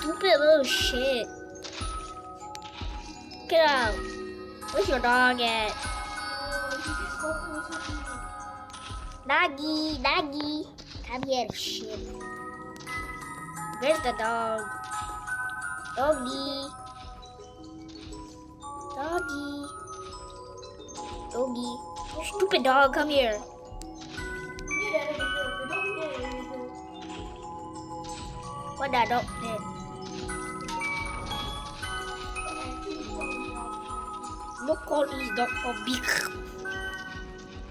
stupid little shit. Get out. Where's your dog at? Doggy. Come here, shit. Where's the dog? Doggy. Stupid dog, come here. What that dog did? Don't call his dog for big.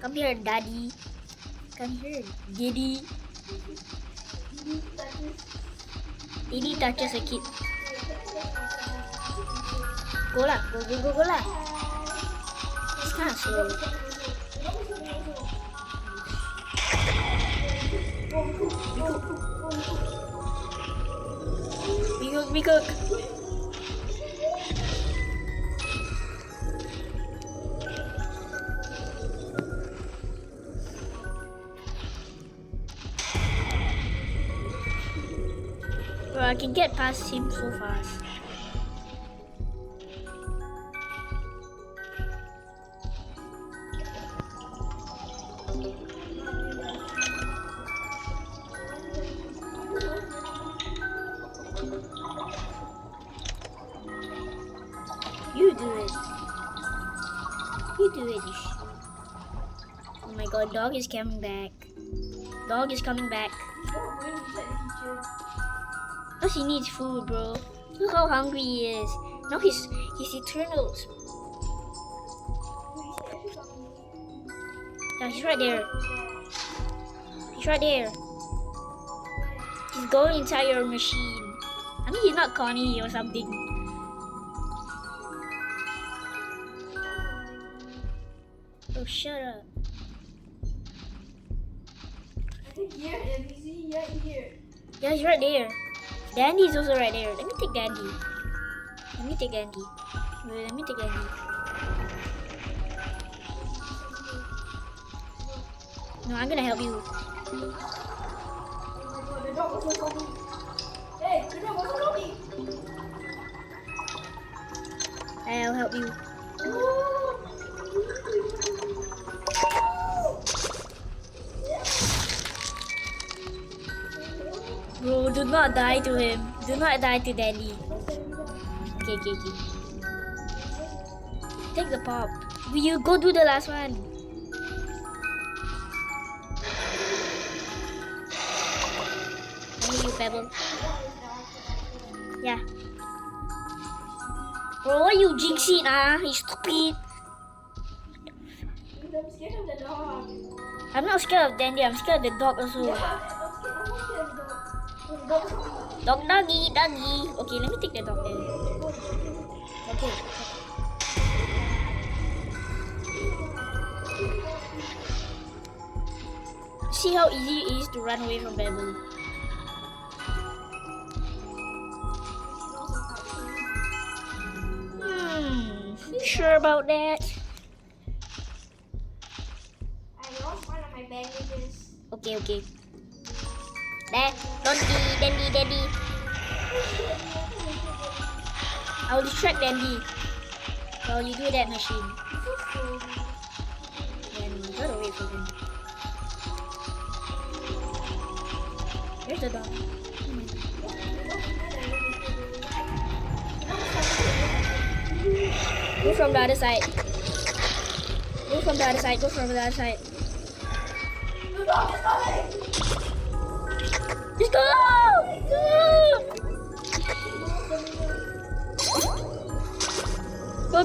Come here, daddy. Come here, Diddy. Diddy touches a kid. Go lah, go lah. It's kind of slow. We cook. Bro, I can get past him so fast. You do it. Oh my god, dog is coming back. Dog is coming back. Because he needs food, bro. Look how hungry he is. Now he's eternal. Yeah, he's right there. He's right there. He's going inside your machine. I mean, he's not Connie or something. Oh, shut up. I think here, NBC, yeah, here. Yeah, he's right there. Dandy's also right there. Let me take Dandy. Wait, let me take Dandy. No, I'm gonna help you. The dog was on me. Hey, the dog was on me. I'll help you. Bro, do not die to him. Do not die to Dandy. Okay. Take the pop. Will you go do the last one? I need you, Pebble. Yeah. Bro, why you jinx it, You stupid. I'm scared of the dog. I'm not scared of Dandy. I'm scared of the dog also. Yeah, I'm scared of the dog. Doggy. Okay, let me take the dog then. Okay. See how easy it is to run away from Pebble. You sure about that? I lost one of my bandages. Okay. There, Dandy. I'll distract Dandy while you do that machine. Then get away from him. There's the dog. Go from the other side. Go from the other side. The dog is coming. Let's go! Go! No!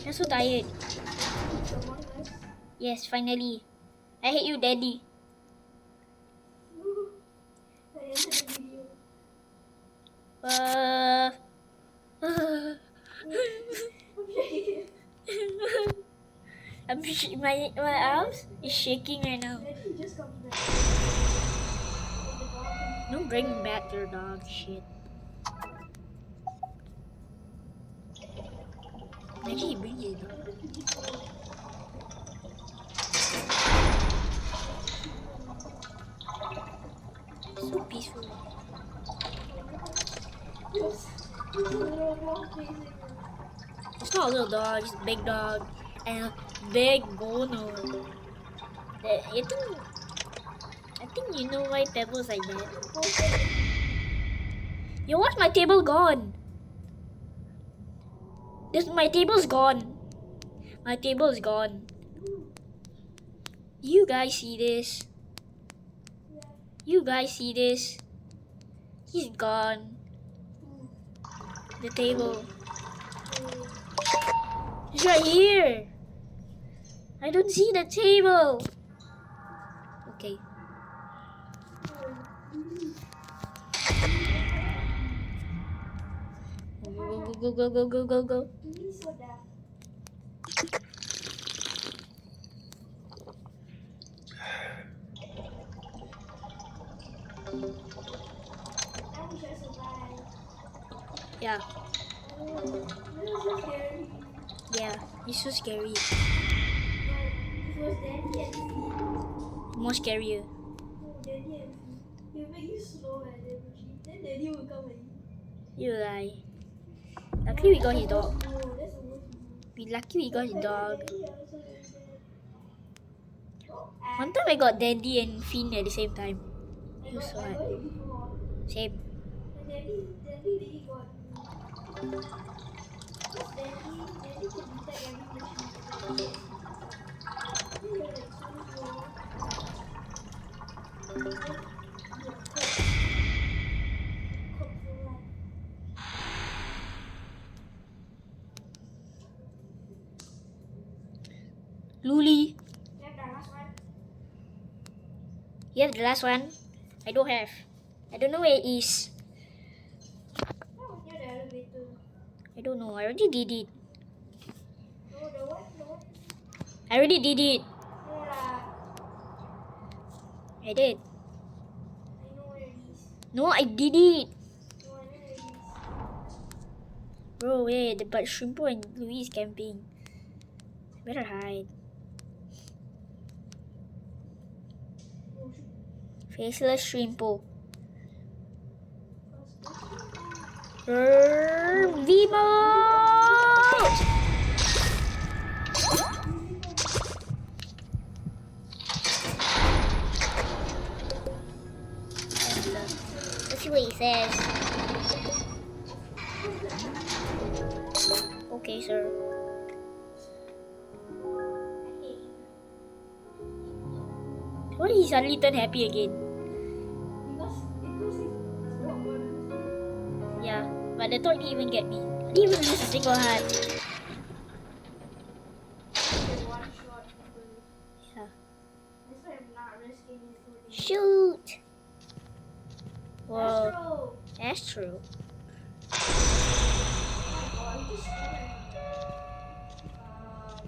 I'm so tired. Yes, finally. I hate you, Daddy. My arms is shaking right now. Don't bring back your dog shit. Maybe he brings it. So peaceful. It's not a little dog, it's a big dog. And a big bono. I think you know why Pebble's like that. Yo, what's my table gone? My table's gone. My table is gone. You guys see this? You guys see this? He's gone. The table. It's right here. I don't see the table. Okay. Go. Yeah. Yeah, it's so scary. More scarier. You lie. Luckily we got his dog. Lucky we got his dog. One time I got Dandy and Finn at the same time. It was so hard. Same. Luli. You have the last one? I don't have. I don't know where it is. I don't know. I already did it. I already did it. I did. No, I did it. Bro, wait. But Shrimpo and Louis is camping. I better hide. Faceless Shrimpo. V-Mode! Let's see what he says. Okay, sir. Why did he suddenly turn happy again? Yeah, but the dog didn't even get me. I didn't even lose a single heart. Yeah. Shoot! Whoa. That's true.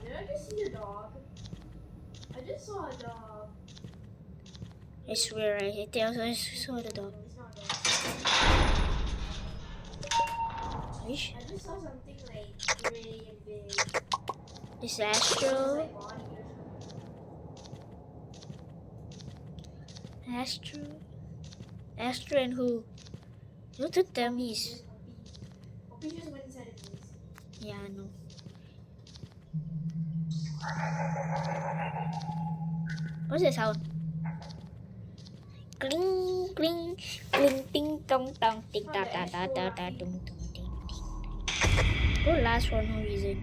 Did I just see a dog? I just saw a dog. I swear I saw the dog. It's not a dog. Are you sure? I just saw something like gray and big. It's Astro. Astro and who? You don't tell me. Poppy just went inside the place. Yeah, I know. What's that sound? Cling, cling, cling, ting, tong, tong, ting, ta, ta, ta, ta, ta, tung, tung, ting, ting. Go last for no reason.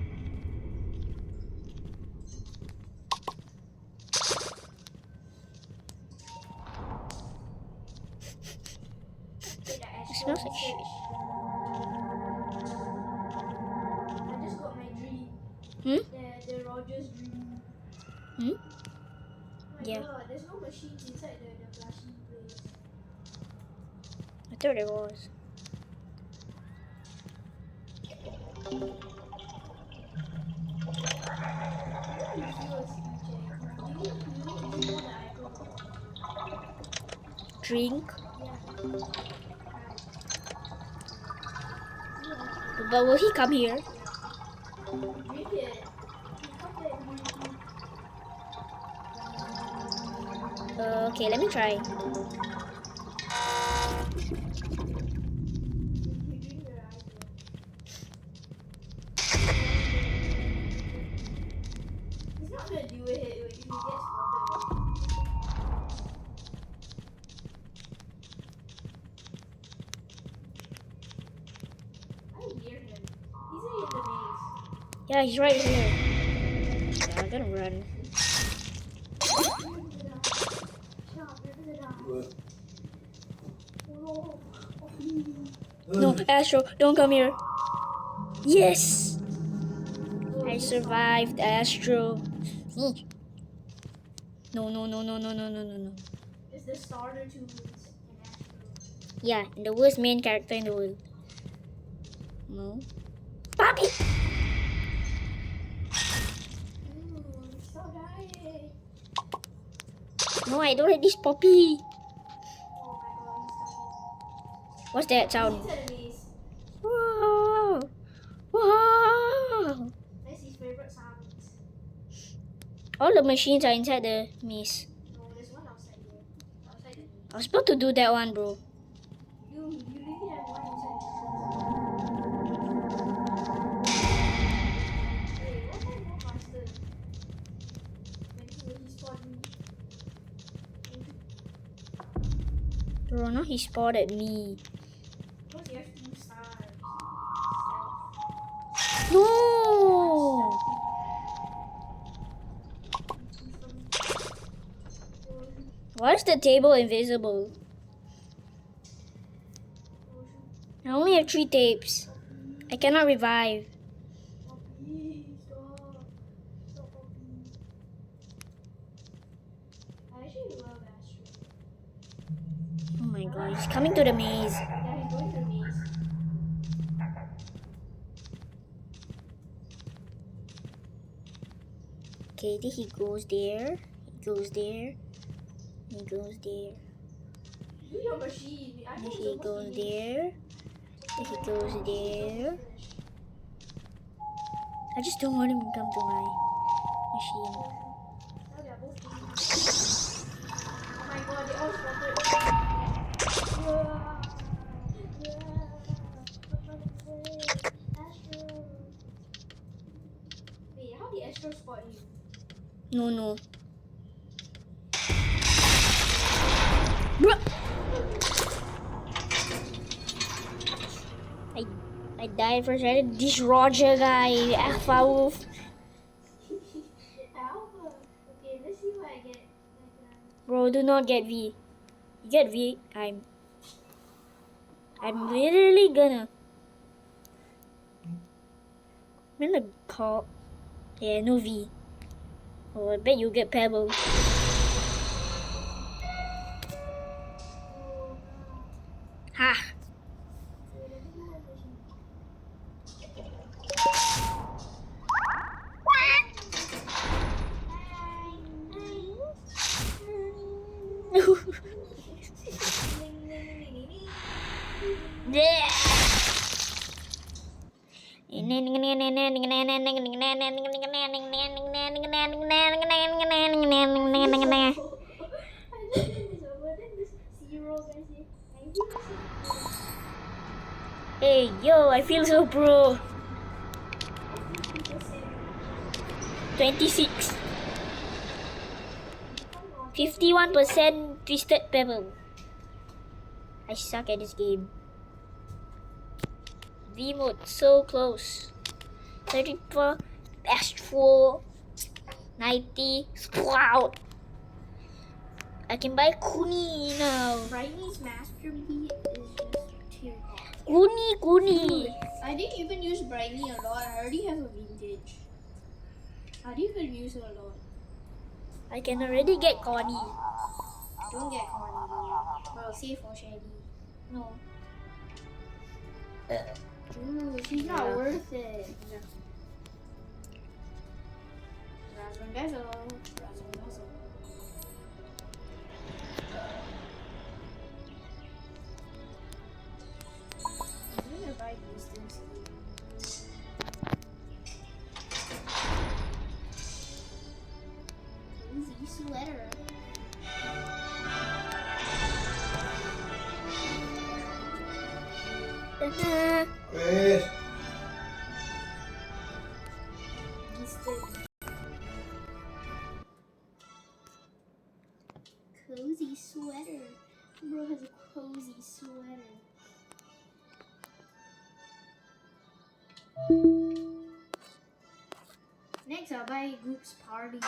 It smells like shit. I just got my dream. The Rogers dream. Hmm? My Yeah. God, there's no machines inside the flashy place. I thought it was. Drink? But will he come here? Drink it. Okay, let me try. He's not gonna do it if he gets spotted. I hear him. He's in the maze. Yeah, he's right here. Yeah, I'm gonna run. No, Astro, don't come here. Yes! I survived, Astro. No, no, no, no, no, no, no, no, no. It's the starter tunes in Astro. Yeah, and the worst main character in the world. No. Poppy! Stop dying. No, I don't like this Poppy. Oh my god, he's What's that coming. sound? He's at the maze. Wow! Wow! That's his favorite sounds. All the machines are inside the maze. No, there's one outside here. Outside the maze. I was about to do that one, bro. You really have one outside the Hey, what kind of monster? When he spotted me. Bro, now he spotted me. Because you have 2 stars. No! Why is the table invisible? I only have 3 tapes. I cannot revive. Poppy, stop. Stop, Poppy. I actually love Astro. Oh my god, he's coming to the maze. Yeah, he's going to the maze. Okay, then he goes there. He goes there. He goes there. Do your machine. I Then know he it's goes supposed to be- there. Then he goes there. I just don't want him to come to my machine. Now they are both finished. Oh my god, they all spotted. Astro. Wait, how did Astro spot you? No, no. Bruh. I died for trying to this Roger guy, Alpha Wolf. Alpha. Okay, let's see what I get. Bro, do not get V. You get V, I'm literally gonna call. Yeah, no V. Oh, I bet you get Pebble. Ha! Yeah. Hey, yo, I feel so pro. 26. 51% Twisted Pebble. I suck at this game. V mode, so close. 34, Astro, 90, Sprout. I can buy Kuni now. Brightney's Master Beat is just terrible. Kuni. I didn't even use Brightney a lot. I already have a vintage. I didn't even use it a lot. I can already get Connie. Don't get Connie. Well, save for Shelly. No. Ooh, she's not Yeah. worth it. Razzle dazzle. Razzle dazzle. I'm gonna buy these things. Cozy sweater. instant. Cozy sweater. Bro has a cozy sweater. Next, I'll buy Group's Party.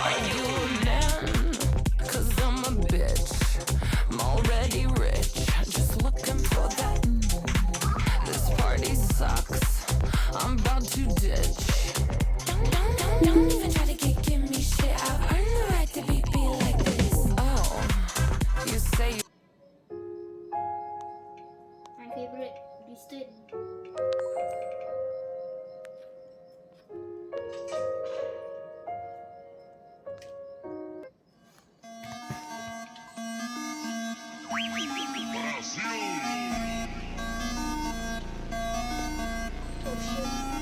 Are you down?